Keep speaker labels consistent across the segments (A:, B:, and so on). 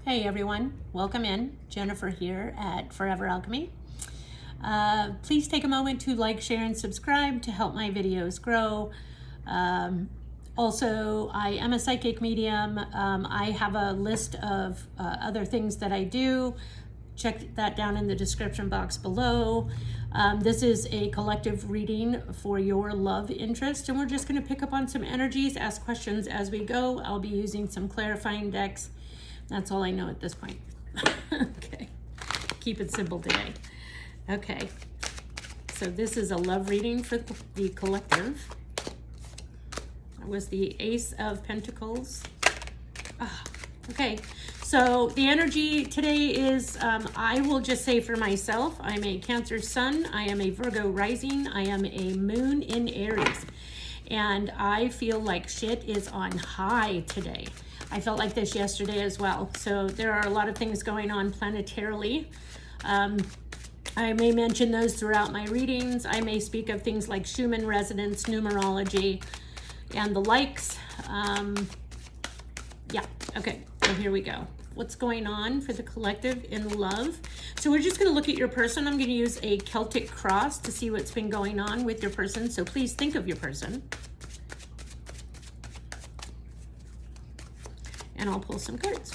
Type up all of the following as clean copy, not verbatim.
A: Hey everyone, welcome in. Jennifer here at Forever Alchemy. Please take a moment to like, share, and subscribe to help my videos grow. Also, I am a psychic medium. I have a list of other things that I do. Check that down in the description box below. This is a collective reading for your love interest, and we're just going to pick up on some energies, ask questions as we go. I'll be using some clarifying decks. That's all I know at this point. Okay, keep it simple today. Okay, so this is a love reading for the collective. That was the Ace of Pentacles. Okay, so the energy today is, I will just say for myself, I'm a Cancer Sun, I am a Virgo rising, I am a Moon in Aries, and I feel like shit is on high today. I felt like this yesterday as well. So there are a lot of things going on planetarily. I may mention those throughout my readings. I may speak of things like Schumann resonance, numerology, and the likes. Yeah, okay, so here we go. What's going on for the collective in love? So we're just gonna look at your person. I'm gonna use a Celtic cross to see what's been going on with your person. So please think of your person. And I'll pull some cards.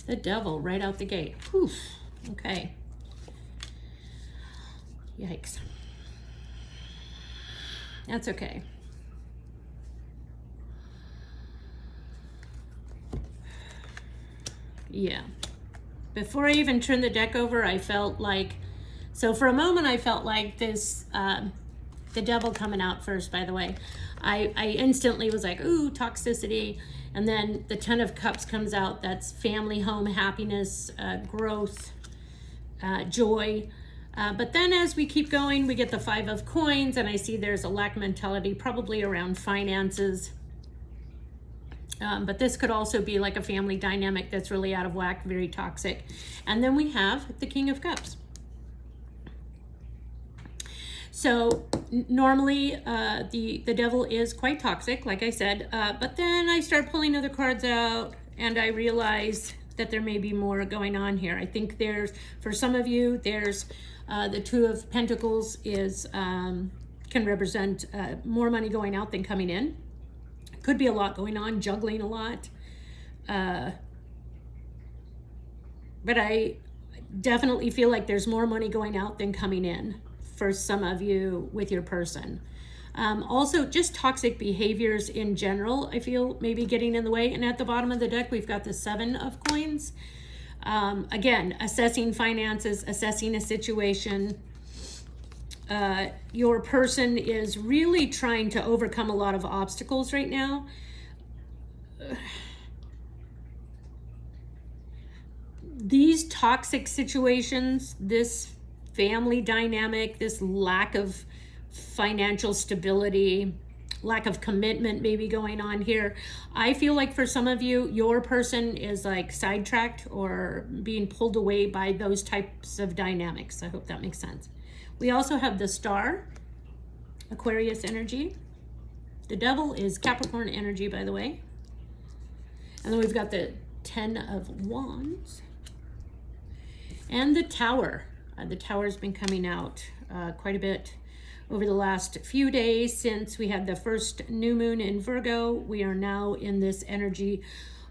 A: The Devil right out the gate. Whew. Okay. Yikes. That's okay. Yeah. Before I even turned the deck over, I felt like, so for a moment I felt like this, the Devil coming out first, by the way. I instantly was like, ooh, toxicity. And then the Ten of Cups comes out. That's family, home, happiness, growth, joy. But then as we keep going, we get the Five of Coins, and I see there's a lack mentality, probably around finances. But this could also be like a family dynamic that's really out of whack, very toxic. And then we have the King of Cups. So normally the Devil is quite toxic, like I said, but then I start pulling other cards out and I realize that there may be more going on here. I think there's, for some of you, there's the Two of Pentacles is can represent more money going out than coming in. Could be a lot going on, juggling a lot. But I definitely feel like there's more money going out than coming in for some of you with your person. Also, just toxic behaviors in general, I feel maybe getting in the way. And at the bottom of the deck, we've got the Seven of Coins. Again, assessing finances, assessing a situation. Your person is really trying to overcome a lot of obstacles right now. These toxic situations, this family dynamic, this lack of financial stability, lack of commitment maybe going on here. I feel like for some of you, your person is like sidetracked or being pulled away by those types of dynamics. I hope that makes sense. We also have the Star, Aquarius energy. The Devil is Capricorn energy, by the way. And then we've got the Ten of Wands and the Tower. The Tower's been coming out quite a bit over the last few days since we had the first new moon in Virgo. We are now in this energy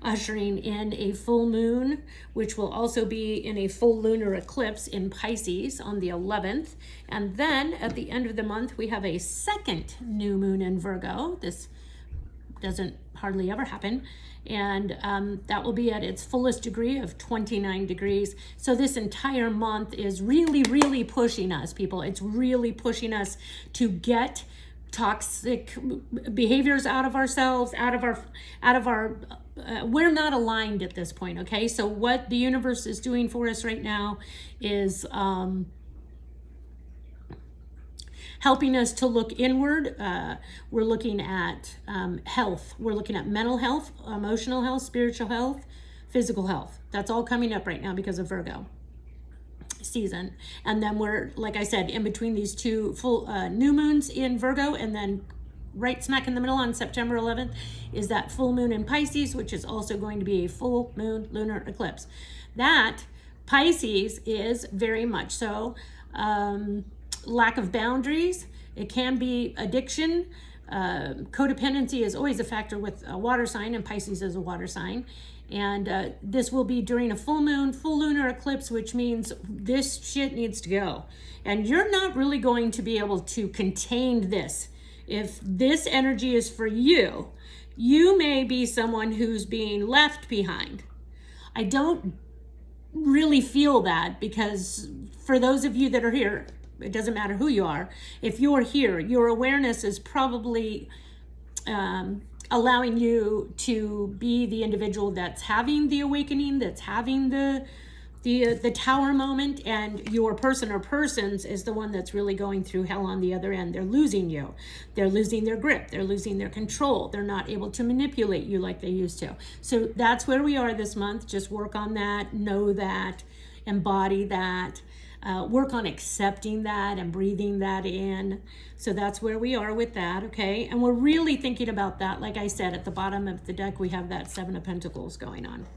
A: ushering in a full moon, which will also be in a full lunar eclipse in Pisces on the 11th. And then at the end of the month, we have a second new moon in Virgo. This doesn't hardly ever happen. And that will be at its fullest degree of 29 degrees. So this entire month is really, really pushing us, people. It's really pushing us to get toxic behaviors out of ourselves, out of our we're not aligned at this point, okay? So what the universe is doing for us right now is helping us to look inward. We're looking at health. We're looking at mental health, emotional health, spiritual health, physical health. That's all coming up right now because of Virgo. season. And then we're, like I said, in between these two full new moons in Virgo, and then right smack in the middle on September 11th is that full moon in Pisces, which is also going to be a full moon lunar eclipse. That Pisces is very much so lack of boundaries. It can be addiction. Codependency is always a factor with a water sign, and Pisces is a water sign. And this will be during a full moon, full lunar eclipse, which means this shit needs to go. And you're not really going to be able to contain this. If this energy is for you, you may be someone who's being left behind. I don't really feel that, because for those of you that are here, it doesn't matter who you are. If you're here, your awareness is probably allowing you to be the individual that's having the awakening, that's having the tower moment, and your person or persons is the one that's really going through hell on the other end. They're losing you. They're losing their grip. They're losing their control. They're not able to manipulate you like they used to. So that's where we are this month. Just work on that, know that, embody that. Work on accepting that and breathing that in. So that's where we are with that, okay? And we're really thinking about that. Like I said, at the bottom of the deck, we have that Seven of Pentacles going on.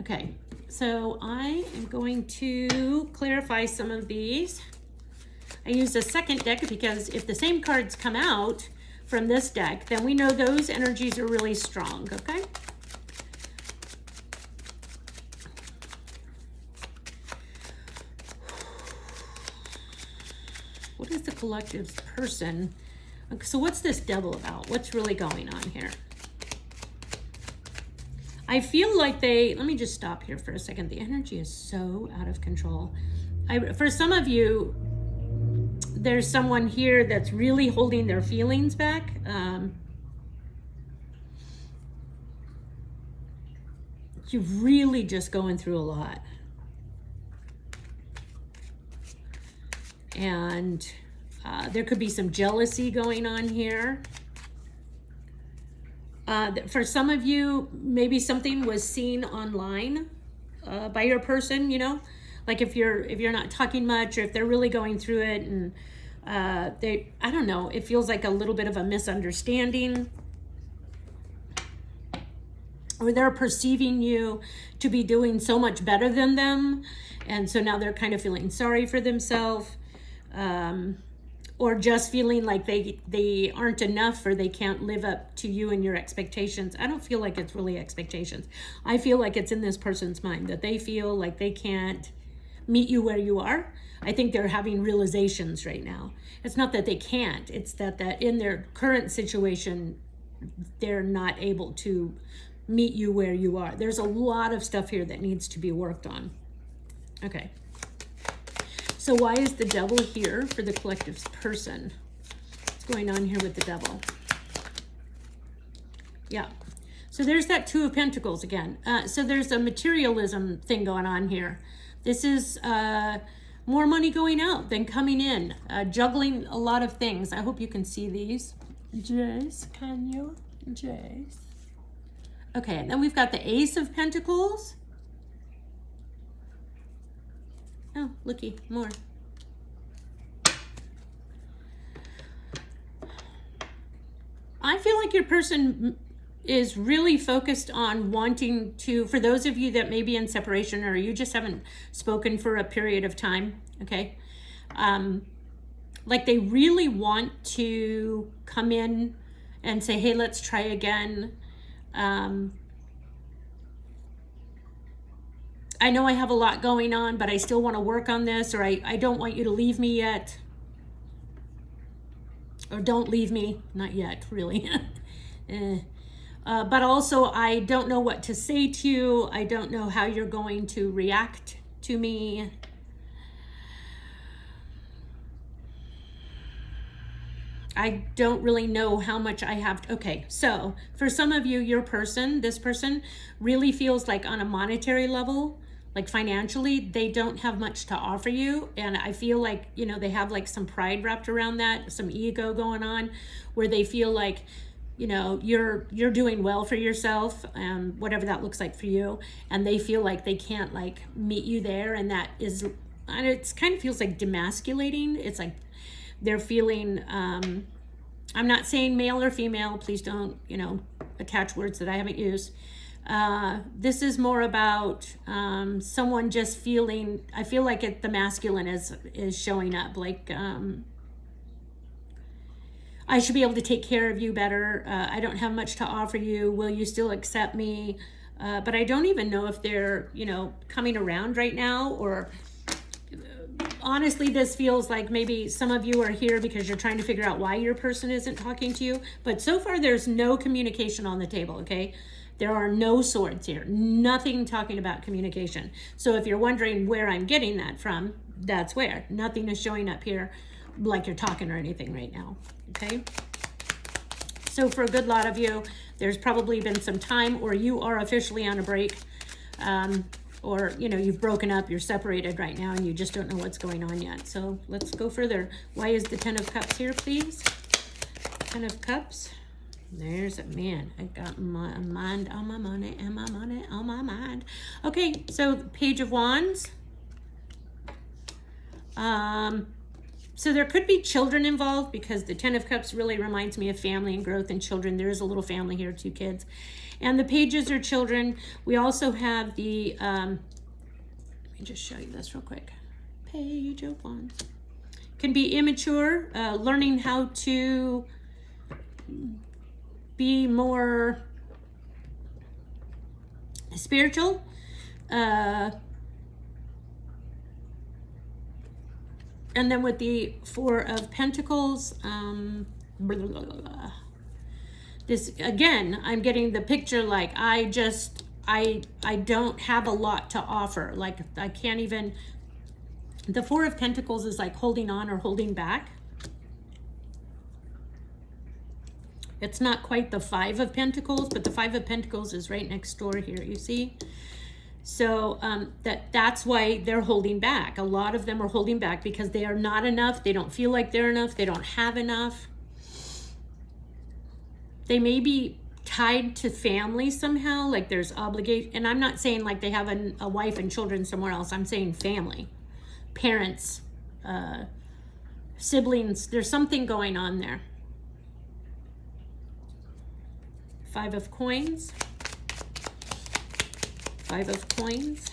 A: Okay, so I am going to clarify some of these. I used a second deck because if the same cards come out from this deck, then we know those energies are really strong, okay? What is the collective's person? Okay, so what's this Devil about? What's really going on here? I feel like let me just stop here for a second. The energy is so out of control. For some of you, there's someone here that's really holding their feelings back. You're really just going through a lot. And there could be some jealousy going on here. For some of you, maybe something was seen online by your person, you know, like if you're not talking much, or if they're really going through it, and I don't know, it feels like a little bit of a misunderstanding, or they're perceiving you to be doing so much better than them, and so now they're kind of feeling sorry for themselves. Or just feeling like they aren't enough, or they can't live up to you and your expectations. I don't feel like it's really expectations. I feel like it's in this person's mind that they feel like they can't meet you where you are. I think they're having realizations right now. It's not that they can't, it's that in their current situation, they're not able to meet you where you are. There's a lot of stuff here that needs to be worked on. Okay. So why is the Devil here for the collective's person? What's going on here with the Devil? Yeah. So there's that Two of Pentacles again. So there's a materialism thing going on here. This is more money going out than coming in. Juggling a lot of things. I hope you can see these. Jace, can you? Jace. Okay, and then we've got the Ace of Pentacles. Oh, looky, more. I feel like your person is really focused on wanting to, for those of you that may be in separation, or you just haven't spoken for a period of time, okay? Like they really want to come in and say, hey, let's try again. I know I have a lot going on, but I still want to work on this, or I don't want you to leave me yet. Or don't leave me, not yet, really. But also, I don't know what to say to you. I don't know how you're going to react to me. I don't really know how much I have to, okay, so for some of you, your person, this person really feels like on a monetary level, like financially, they don't have much to offer you. And I feel like, you know, they have like some pride wrapped around that, some ego going on, where they feel like, you know, you're doing well for yourself, whatever that looks like for you. And they feel like they can't like meet you there. And that is and it kind of feels like demasculating. It's like they're feeling, I'm not saying male or female, please don't, attach words that I haven't used. This is more about someone just feeling, I feel like the masculine is showing up, like I should be able to take care of you better. I don't have much to offer you. Will you still accept me? But I don't even know if they're, coming around right now, or honestly, this feels like maybe some of you are here because you're trying to figure out why your person isn't talking to you. But so far, there's no communication on the table, okay? There are no swords here, nothing talking about communication. So if you're wondering where I'm getting that from, that's where. Nothing is showing up here like you're talking or anything right now, okay? So for a good lot of you, there's probably been some time, or you are officially on a break, or you've broken up, you're separated right now, and you just don't know what's going on yet. So let's go further. Why is the 10 of Cups here, please? 10 of Cups. There's a man. I got my mind on my money and my money on my mind. Okay, so Page of Wands. So there could be children involved, because the 10 of Cups really reminds me of family and growth and children. There is a little family here, 2 kids. And the pages are children. We also have the, let me just show you this real quick. Page of Wands. Can be immature, learning how to be more spiritual. And then with the 4 of Pentacles, blah, blah, blah, blah. This, again, I'm getting the picture like I don't have a lot to offer. Like I can't even, the 4 of Pentacles is like holding on or holding back. It's not quite the 5 of Pentacles, but the 5 of Pentacles is right next door here, you see? So that's why they're holding back. A lot of them are holding back because they are not enough. They don't feel like they're enough. They don't have enough. They may be tied to family somehow, like there's obligation. And I'm not saying like they have a wife and children somewhere else. I'm saying family, parents, siblings. There's something going on there. 5 of Coins. 5 of Coins.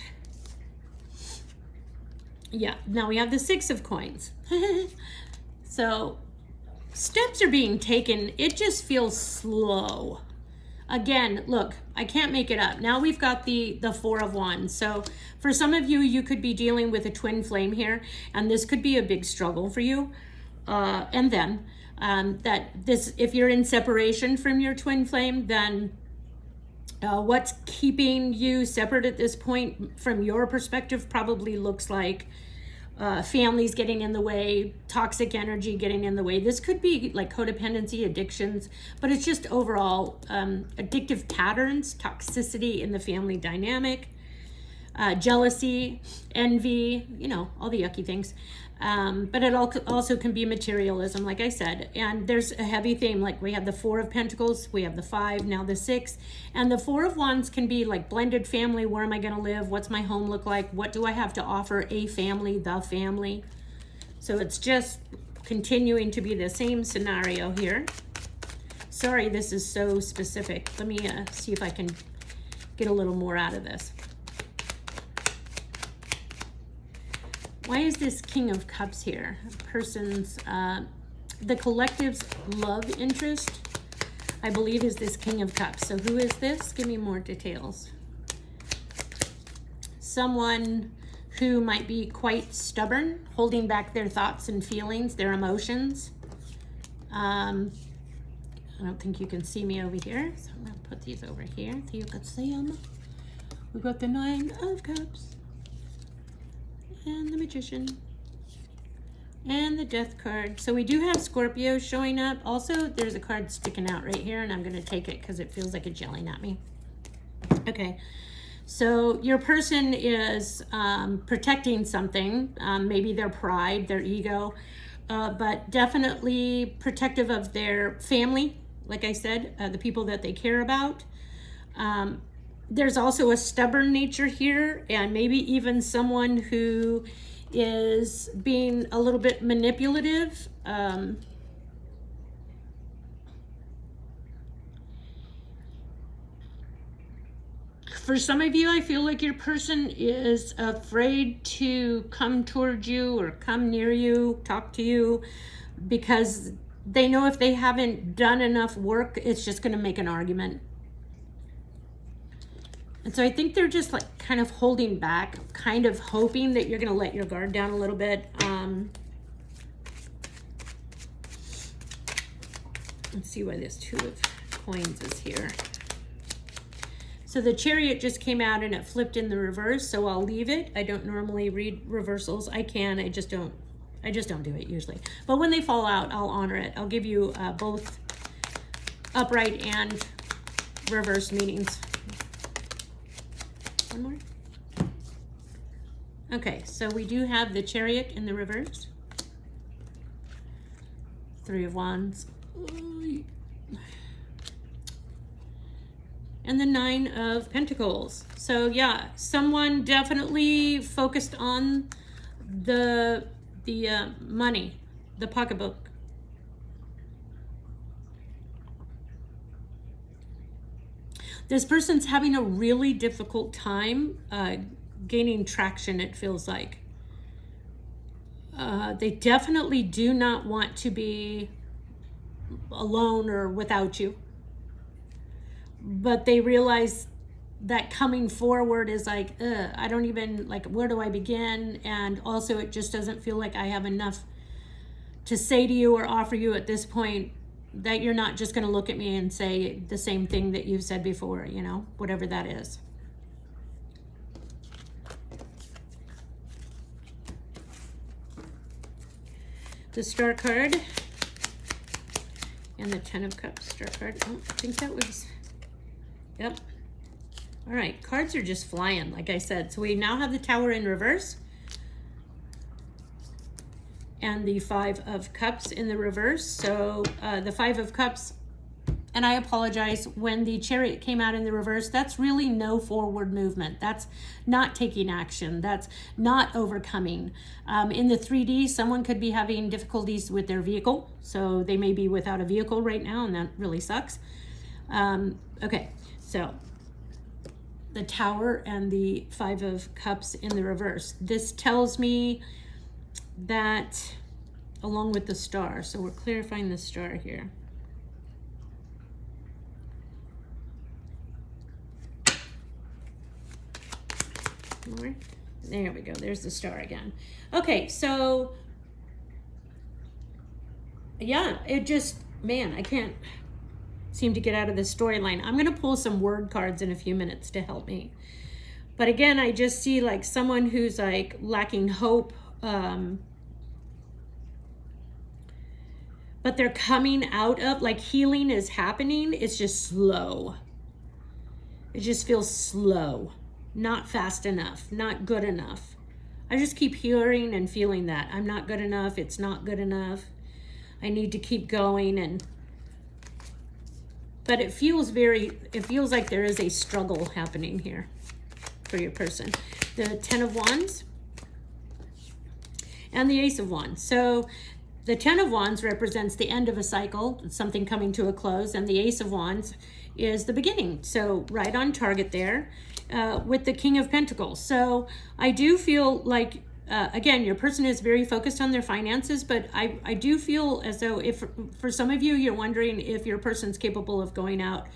A: Yeah, now we have the 6 of Coins. So steps are being taken. It just feels slow. Again, look, I can't make it up. Now we've got the 4 of Wands. So for some of you, you could be dealing with a twin flame here, and this could be a big struggle for you. And then if you're in separation from your twin flame, then what's keeping you separate at this point from your perspective probably looks like families getting in the way, toxic energy getting in the way. This could be like codependency, addictions, but it's just overall addictive patterns, toxicity in the family dynamic, jealousy, envy, all the yucky things. But it also can be materialism, like I said. And there's a heavy theme, like we have the 4 of Pentacles, we have the 5, now the 6. And the 4 of Wands can be like blended family. Where am I going to live? What's my home look like? What do I have to offer a family, the family? So it's just continuing to be the same scenario here. Sorry, this is so specific. Let me see if I can get a little more out of this. Why is this King of Cups here? A person's, the collective's love interest, I believe, is this King of Cups. So who is this? Give me more details. Someone who might be quite stubborn, holding back their thoughts and feelings, their emotions. I don't think you can see me over here, so I'm going to put these over here so you can see them. We've got the 9 of Cups. And the Magician, and the Death card. So we do have Scorpio showing up. Also, there's a card sticking out right here, and I'm going to take it because it feels like it's yelling at me. Okay, so your person is protecting something, maybe their pride, their ego, but definitely protective of their family, like I said, the people that they care about. There's also a stubborn nature here, and maybe even someone who is being a little bit manipulative. For some of you, I feel like your person is afraid to come towards you or come near you, talk to you, because they know if they haven't done enough work, it's just going to make an argument. And so I think they're just like kind of holding back, kind of hoping that you're going to let your guard down a little bit. Let's see why this Two of Coins is here. So the Chariot just came out and it flipped in the reverse, so I'll leave it. I don't normally read reversals. I can, I just don't do it usually. But when they fall out, I'll honor it. I'll give you both upright and reverse meanings. One more. Okay, so we do have the Chariot in the reverse. Three of Wands. And the Nine of Pentacles. So yeah, someone definitely focused on the money, the pocketbook. This person's having a really difficult time gaining traction, it feels like. They definitely do not want to be alone or without you. But they realize that coming forward is like, I don't even, like, where do I begin? And also it just doesn't feel like I have enough to say to you or offer you at this point, that you're not just going to look at me and say the same thing that you've said before, you know, whatever that is. The Star card and the Ten of Cups Star card. Oh, I think that was... Yep. All right, cards are just flying, like I said. So we now have the Tower in reverse and the Five of Cups in the reverse. So the Five of Cups, and I apologize, when the Chariot came out in the reverse, that's really no forward movement. That's not taking action. That's not overcoming. In the 3D, someone could be having difficulties with their vehicle. So they may be without a vehicle right now, and that really sucks. Okay. So the Tower and the Five of Cups in the reverse. This tells me that, along with the Star, so we're clarifying the Star here. More. There we go. There's the Star again. Okay, so yeah, it just, man, I can't seem to get out of this storyline. I'm going to pull some word cards in a few minutes to help me. But again, I just see like someone who's like lacking hope, but they're coming out of, like, healing is happening. It's just slow. It just feels slow, not fast enough, not good enough. I just keep hearing and feeling that I'm not good enough. It's not good enough. I need to keep going. But it feels like there is a struggle happening here for your person. The Ten of Wands and the Ace of Wands. So the Ten of Wands represents the end of a cycle, something coming to a close, and the Ace of Wands is the beginning. So right on target there with the King of Pentacles. So I do feel like, again, your person is very focused on their finances, but I do feel as though if, for some of you, you're wondering if your person's capable of going out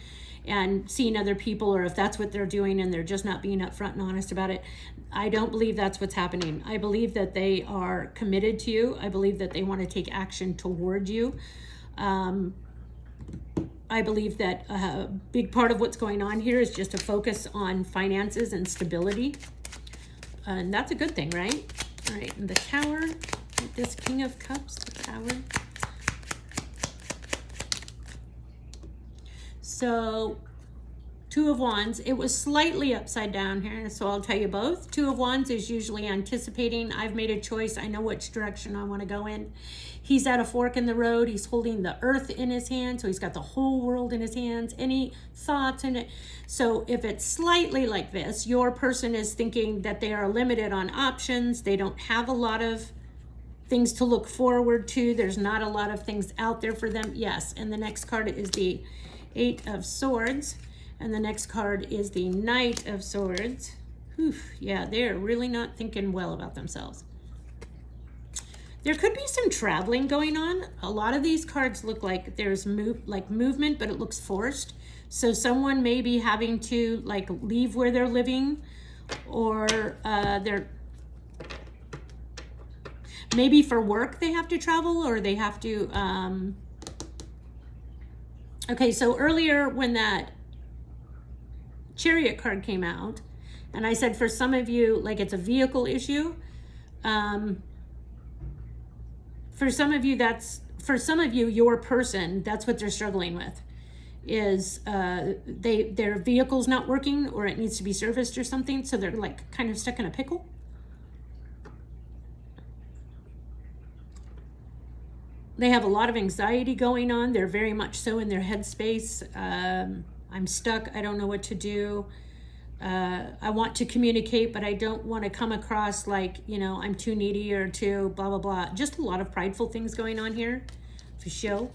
A: and seeing other people, or if that's what they're doing and they're just not being upfront and honest about it. I don't believe that's what's happening. I believe that they are committed to you. I believe that they want to take action toward you. I believe that a big part of what's going on here is just a focus on finances and stability. And that's a good thing, right? All right, and the Tower, this King of Cups, the Tower. So Two of Wands. It was slightly upside down here, so I'll tell you both. Two of Wands is usually anticipating. I've made a choice. I know which direction I want to go in. He's at a fork in the road. He's holding the earth in his hand, so he's got the whole world in his hands. Any thoughts in it? So if it's slightly like this, your person is thinking that they are limited on options. They don't have a lot of things to look forward to. There's not a lot of things out there for them. Yes, and the next card is the Eight of Swords. And the next card is the Knight of Swords. Whew, yeah, they're really not thinking well about themselves. There could be some traveling going on. A lot of these cards look like there's movement, but it looks forced. So someone may be having to like leave where they're living, or they're maybe for work they have to travel, or they have to. Okay, so earlier when that Chariot card came out, and I said for some of you, like it's a vehicle issue. For some of you, your person, that's what they're struggling with, is their vehicle's not working, or it needs to be serviced or something, so they're like kind of stuck in a pickle. They have a lot of anxiety going on. They're very much so in their headspace. I'm stuck. I don't know what to do. I want to communicate, but I don't want to come across like, you know, I'm too needy or too blah, blah, blah. Just a lot of prideful things going on here. For show.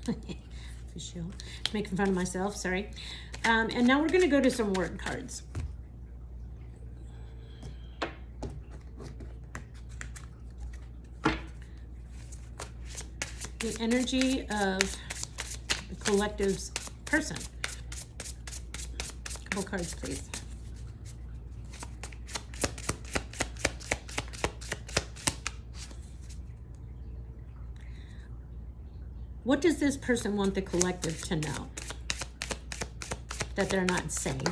A: For show. Making fun of myself, sorry. And now we're going to go to some word cards. The energy of the collective's person. Couple cards, please. What does this person want the collective to know that they're not saying?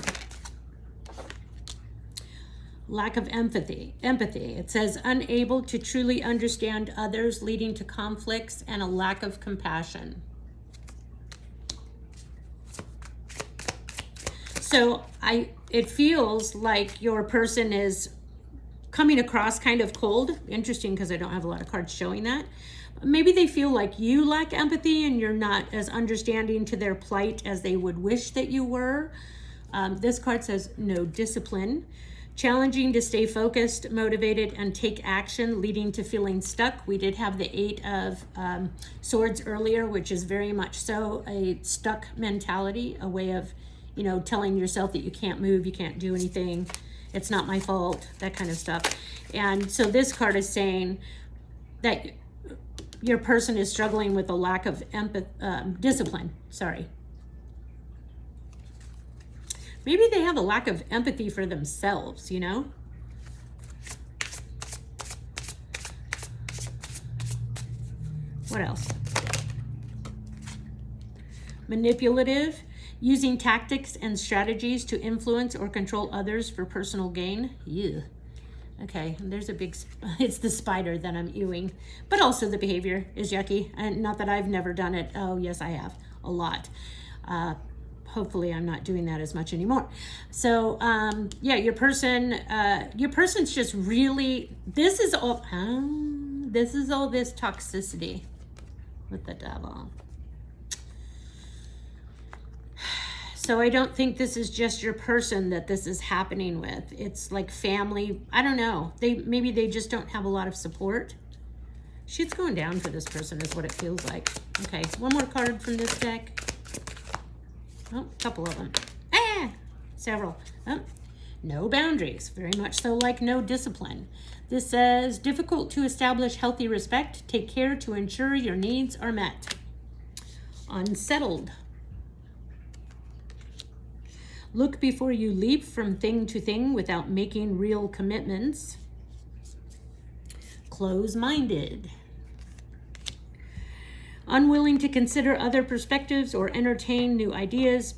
A: Lack of empathy. It says unable to truly understand others, leading to conflicts and a lack of compassion. So it feels like your person is coming across kind of cold. Interesting, because I don't have a lot of cards showing that. Maybe they feel like you lack empathy and you're not as understanding to their plight as they would wish that you were. This card says no discipline. Challenging to stay focused, motivated, and take action, leading to feeling stuck. We did have the Eight of Swords earlier, which is very much so a stuck mentality, a way of, you know, telling yourself that you can't move, you can't do anything, it's not my fault, that kind of stuff. And so this card is saying that your person is struggling with a lack of discipline, sorry. Maybe they have a lack of empathy for themselves, you know? What else? Manipulative, using tactics and strategies to influence or control others for personal gain. Ew. Okay, and there's a big, it's the spider that I'm ewing, but also the behavior is yucky. And not that I've never done it. Oh, yes, I have a lot. Hopefully I'm not doing that as much anymore. So yeah, your person's just really, this is all this toxicity with the devil. So I don't think this is just your person that this is happening with. It's like family. I don't know. Maybe they just don't have a lot of support. Shit's going down for this person is what it feels like. Okay, one more card from this deck. Oh, a couple of them. Several. Oh, no boundaries. Very much so like no discipline. This says, difficult to establish healthy respect. Take care to ensure your needs are met. Unsettled. Look before you leap from thing to thing without making real commitments. Close-minded. Unwilling to consider other perspectives or entertain new ideas.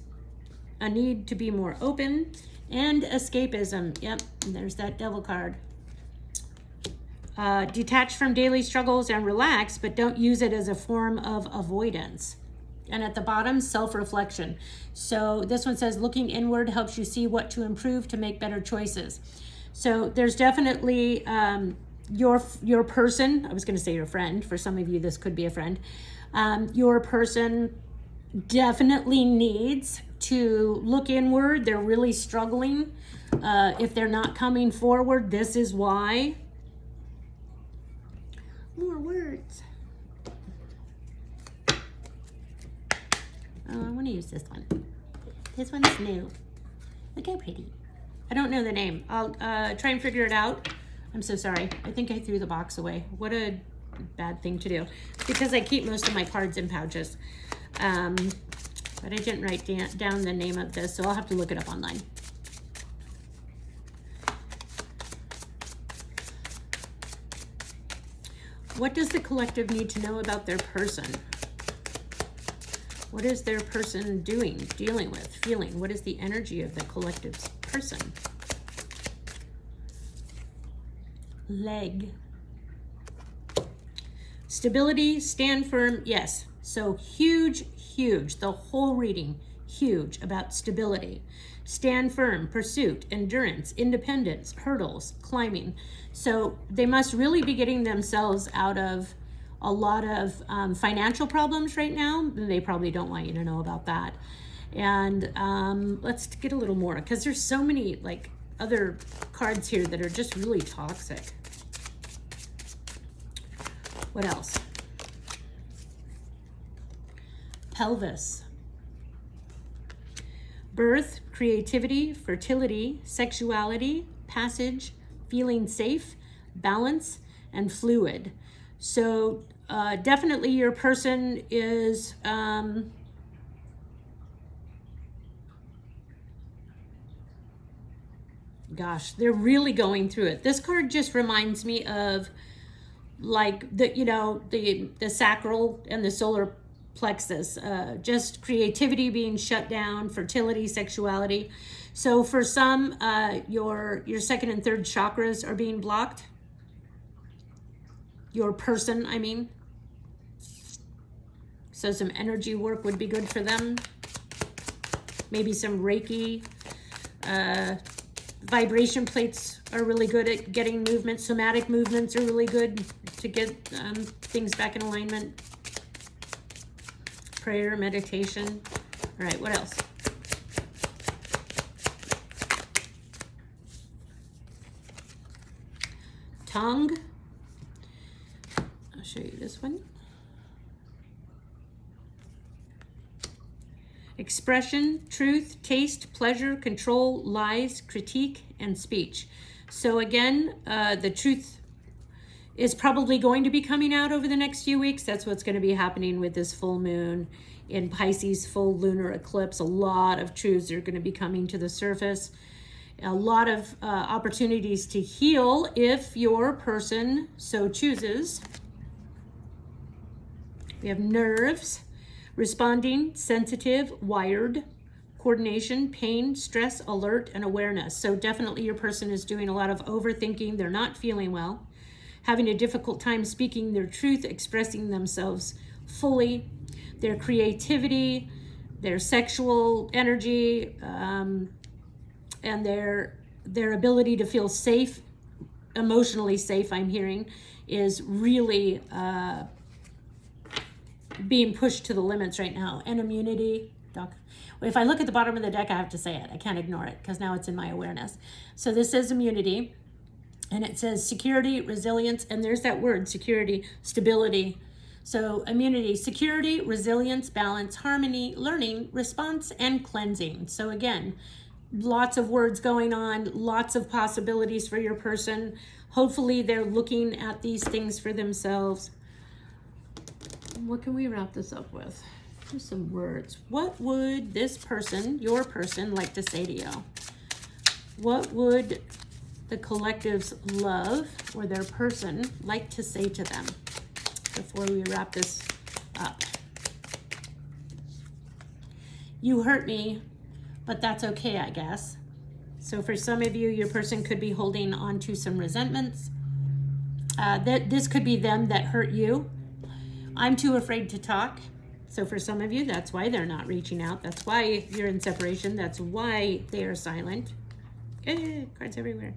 A: A need to be more open. And escapism. Yep, there's that devil card. Detach from daily struggles and relax, but don't use it as a form of avoidance. And at the bottom, self-reflection. So this one says, looking inward helps you see what to improve to make better choices. So there's definitely your person, I was going to say your friend, for some of you this could be a friend, your person definitely needs to look inward. They're really struggling. If they're not coming forward, this is why. More words. Oh, I want to use this one. This one's new. Look how pretty. I don't know the name. I'll try and figure it out. I'm so sorry. I think I threw the box away. What a bad thing to do. Because I keep most of my cards in pouches. But I didn't write down the name of this, so I'll have to look it up online. What does the collective need to know about their person? What is their person doing, dealing with, feeling? What is the energy of the collective's person? Leg. Stability, stand firm, yes. So huge, huge, the whole reading, huge about stability. Stand firm, pursuit, endurance, independence, hurdles, climbing. So they must really be getting themselves out of a lot of financial problems right now. They probably don't want you to know about that. And let's get a little more, because there's so many like other cards here that are just really toxic. What else? Pelvis. Birth, creativity, fertility, sexuality, passage, feeling safe, balance, and fluid. So definitely your person is gosh, they're really going through it. This card just reminds me of like the sacral and the solar plexus, just creativity being shut down, fertility, sexuality. So for some, your second and third chakras are being blocked. Your person, I mean. So some energy work would be good for them. Maybe some Reiki. Vibration plates are really good at getting movement. Somatic movements are really good to get things back in alignment. Prayer, meditation. All right, what else? Tongue. I'll show you this one. Expression, truth, taste, pleasure, control, lies, critique, and speech. So again, the truth is probably going to be coming out over the next few weeks. That's what's going to be happening with this full moon in Pisces, full lunar eclipse. A lot of truths are going to be coming to the surface. A lot of opportunities to heal if your person so chooses. We have nerves, responding, sensitive, wired, coordination, pain, stress, alert, and awareness. So definitely your person is doing a lot of overthinking. They're not feeling well, having a difficult time speaking their truth, expressing themselves fully. Their creativity, their sexual energy, and their ability to feel safe, emotionally safe, I'm hearing, is really being pushed to the limits right now. And immunity. If I look at the bottom of the deck, I have to say it. I can't ignore it because now it's in my awareness. So this is immunity. And it says security, resilience, and there's that word, security, stability. So immunity, security, resilience, balance, harmony, learning, response, and cleansing. So again, lots of words going on, lots of possibilities for your person. Hopefully they're looking at these things for themselves. What can we wrap this up with? Just some words. What would this person, your person, like to say to you? What would the collective's love or their person like to say to them before we wrap this up? You hurt me, but that's okay, I guess. So for some of you, your person could be holding on to some resentments. This could be them that hurt you. I'm too afraid to talk. So for some of you, that's why they're not reaching out. That's why you're in separation. That's why they are silent. Cards everywhere.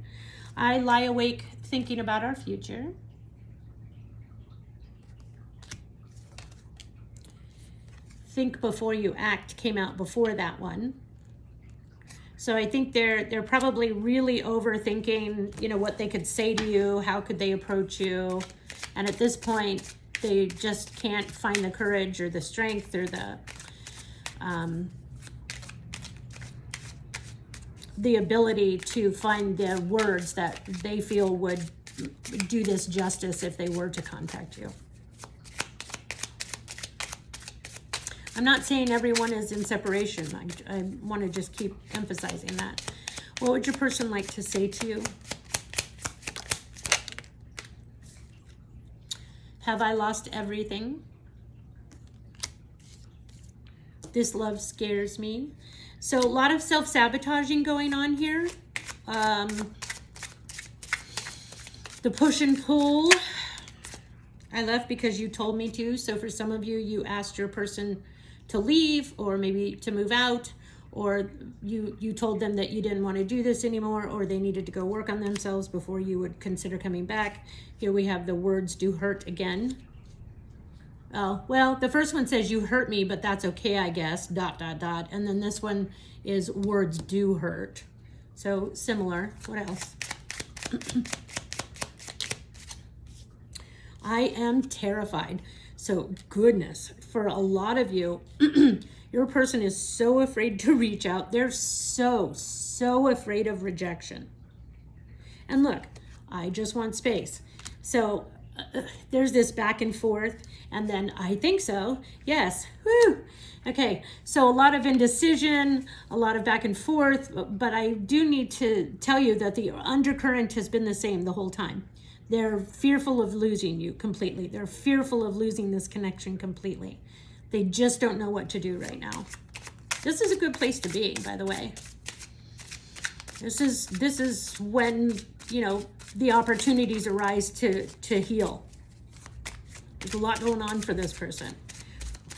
A: I lie awake thinking about our future. Think before you act came out before that one. So I think they're probably really overthinking, you know, what they could say to you, how could they approach you, and at this point they just can't find the courage or the strength or the ability to find the words that they feel would do this justice if they were to contact you. I'm not saying everyone is in separation. I want to just keep emphasizing that. What would your person like to say to you? Have I lost everything? This love scares me. So a lot of self-sabotaging going on here. The push and pull. I left because you told me to. So for some of you, you asked your person to leave, or maybe to move out, or you told them that you didn't want to do this anymore, or they needed to go work on themselves before you would consider coming back. Here we have the words do hurt again. Oh, well, the first one says you hurt me, but that's okay, I guess, ... And then this one is words do hurt. So similar. What else? I am terrified. So goodness, for a lot of you, your person is so afraid to reach out. They're so afraid of rejection. And look, I just want space. So there's this back and forth, and then I think so, yes, woo. Okay, so a lot of indecision, a lot of back and forth, but I do need to tell you that the undercurrent has been the same the whole time. They're fearful of losing you completely. They're fearful of losing this connection completely. They just don't know what to do right now. This is a good place to be, by the way. This is when, you know, the opportunities arise to heal. There's a lot going on for this person.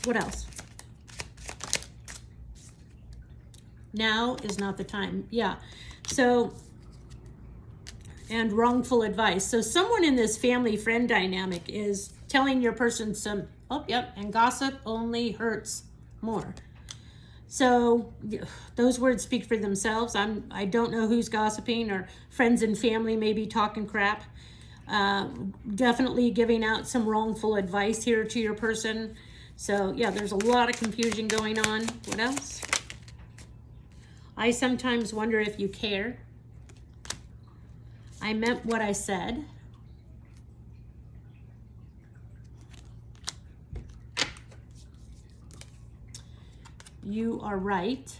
A: What else? Now is not the time. Yeah. So, and wrongful advice. So someone in this family friend dynamic is telling your person some, oh, yep, and gossip only hurts more. So those words speak for themselves. I don't know who's gossiping, or friends and family may be talking crap. Definitely giving out some wrongful advice here to your person. So yeah, there's a lot of confusion going on. What else? I sometimes wonder if you care. I meant what I said. You are right.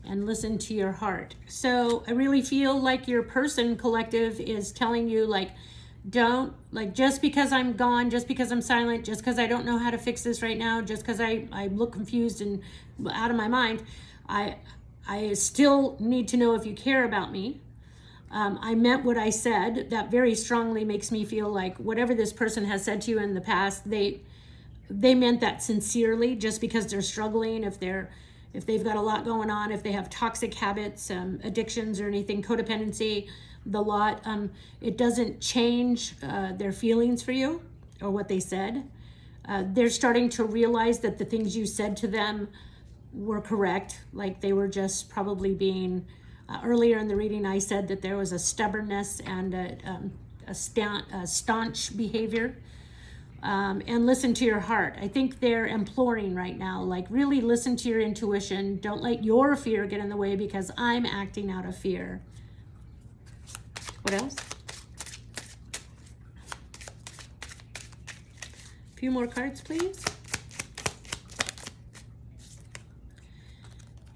A: And listen to your heart. So I really feel like your person collective is telling you, like, don't, like, just because I'm gone, just because I'm silent, just because I don't know how to fix this right now, just because I look confused and out of my mind, I still need to know if you care about me. I meant what I said. That very strongly makes me feel like whatever this person has said to you in the past, they meant that sincerely, just because they're struggling, if they've got a lot going on, if they have toxic habits, addictions or anything, codependency, the lot, it doesn't change their feelings for you or what they said. They're starting to realize that the things you said to them were correct. Like, they were just probably being, earlier in the reading I said that there was a stubbornness and a staunch behavior. And listen to your heart. I think they're imploring right now, like, really listen to your intuition. Don't let your fear get in the way, because I'm acting out of fear. What else? A few more cards, please.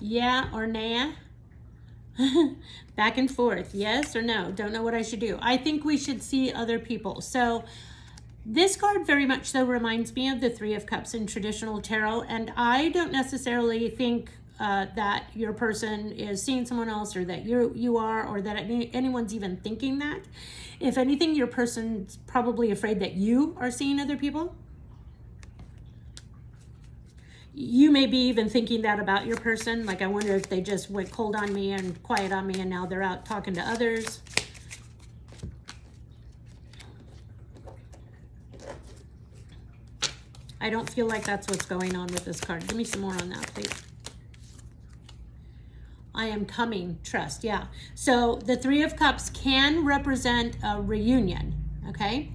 A: Yeah or nah? Back and forth. Yes or no? Don't know what I should do. I think we should see other people. So this card very much so reminds me of the Three of Cups in traditional tarot, and I don't necessarily think that your person is seeing someone else, or that you are, or that anyone's even thinking that. If anything, your person's probably afraid that you are seeing other people. You may be even thinking that about your person. Like, I wonder if they just went cold on me and quiet on me, and now they're out talking to others. I don't feel like that's what's going on with this card. Give me some more on that, please. I am coming, trust, yeah. So the Three of Cups can represent a reunion, okay?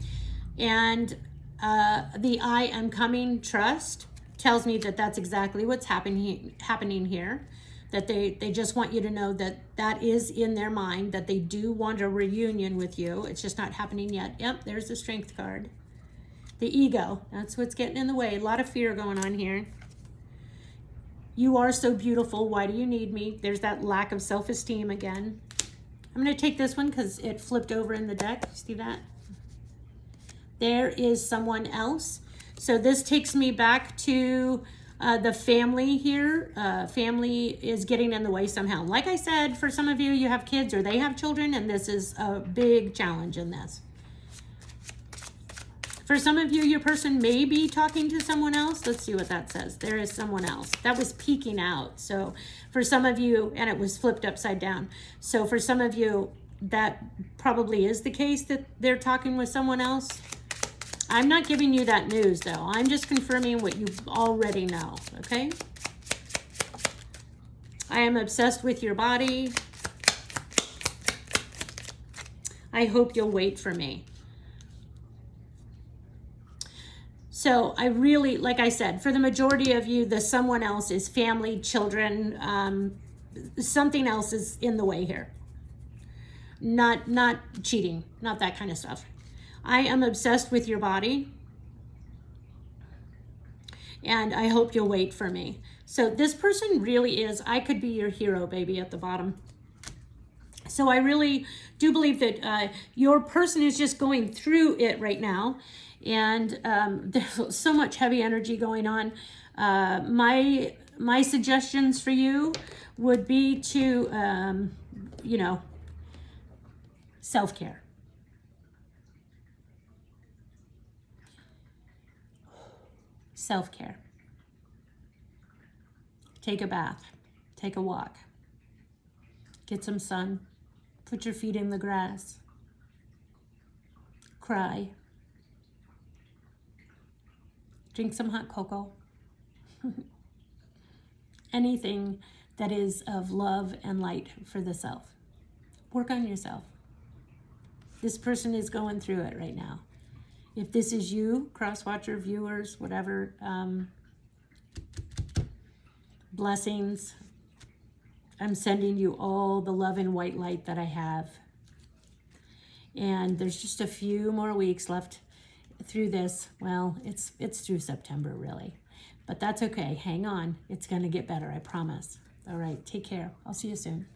A: And the I am coming, trust, tells me that that's exactly what's happening here. That they just want you to know that that is in their mind, that they do want a reunion with you. It's just not happening yet. Yep, there's the Strength card. The ego, that's what's getting in the way. A lot of fear going on here. You are so beautiful. Why do you need me? There's that lack of self-esteem again. I'm going to take this one because it flipped over in the deck. See that? There is someone else. So this takes me back to the family here. Family is getting in the way somehow. Like I said, for some of you, you have kids or they have children, and this is a big challenge in this. For some of you, your person may be talking to someone else. Let's see what that says. There is someone else. That was peeking out. So for some of you, and it was flipped upside down. So for some of you, that probably is the case, that they're talking with someone else. I'm not giving you that news, though. I'm just confirming what you already know, okay? I am obsessed with your body. I hope you'll wait for me. So I really, like I said, for the majority of you, the someone else is family, children, something else is in the way here. Not cheating, not that kind of stuff. I am obsessed with your body, and I hope you'll wait for me. So this person really is, I could be your hero, baby, at the bottom. So I really do believe that your person is just going through it right now, and there's so much heavy energy going on. My suggestions for you would be to, you know, self-care. Self-care. Take a bath. Take a walk. Get some sun. Put your feet in the grass. Cry. Drink some hot cocoa. Anything that is of love and light for the self. Work on yourself. This person is going through it right now. If this is you, cross-watcher, viewers, whatever, blessings. I'm sending you all the love and white light that I have. And there's just a few more weeks left through this. Well, it's through September, really. But that's okay. Hang on. It's going to get better, I promise. All right, take care. I'll see you soon.